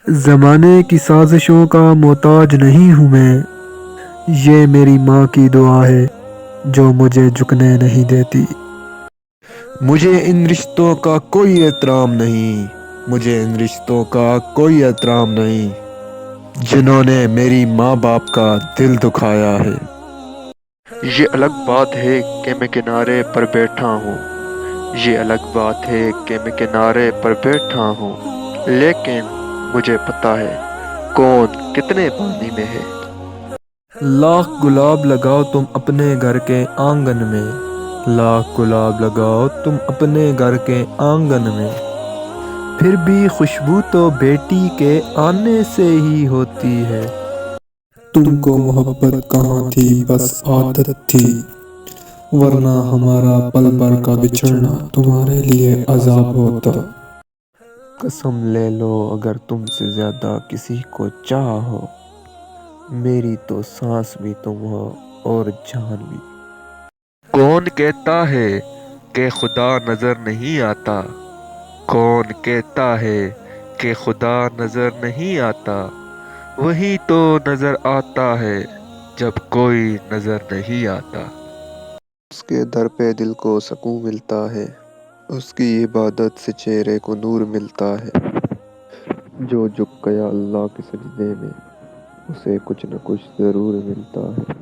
زمانے کی سازشوں کا محتاج نہیں ہوں میں، یہ میری ماں کی دعا ہے جو مجھے جھکنے نہیں دیتی۔ مجھے ان رشتوں کا کوئی احترام نہیں، مجھے ان رشتوں کا کوئی احترام نہیں جنہوں نے میری ماں باپ کا دل دکھایا ہے۔ یہ الگ بات ہے کہ میں کنارے پر بیٹھا ہوں، یہ الگ بات ہے کہ میں کنارے پر بیٹھا ہوں، لیکن مجھے پتا ہے کون کتنے پانی میں ہے۔ لاکھ گلاب لگاؤ تم اپنے گھر کے آنگن میں، لاکھ گلاب لگاؤ تم اپنے گھر کے آنگن میں، پھر بھی خوشبو تو بیٹی کے آنے سے ہی ہوتی ہے۔ تم کو محبت کہاں تھی، بس عادت تھی، ورنہ ہمارا پل بھر کا بچھڑنا تمہارے لیے عذاب ہوتا۔ قسم لے لو اگر تم سے زیادہ کسی کو چاہا ہو، میری تو سانس بھی تم ہو اور جان بھی۔ کون کہتا ہے کہ خدا نظر نہیں آتا، کون کہتا ہے کہ خدا نظر نہیں آتا، وہی تو نظر آتا ہے جب کوئی نظر نہیں آتا۔ اس کے در پہ دل کو سکون ملتا ہے، اس کی عبادت سے چہرے کو نور ملتا ہے۔ جو جھک گیا اللہ کے سجدے میں، اسے کچھ نہ کچھ ضرور ملتا ہے۔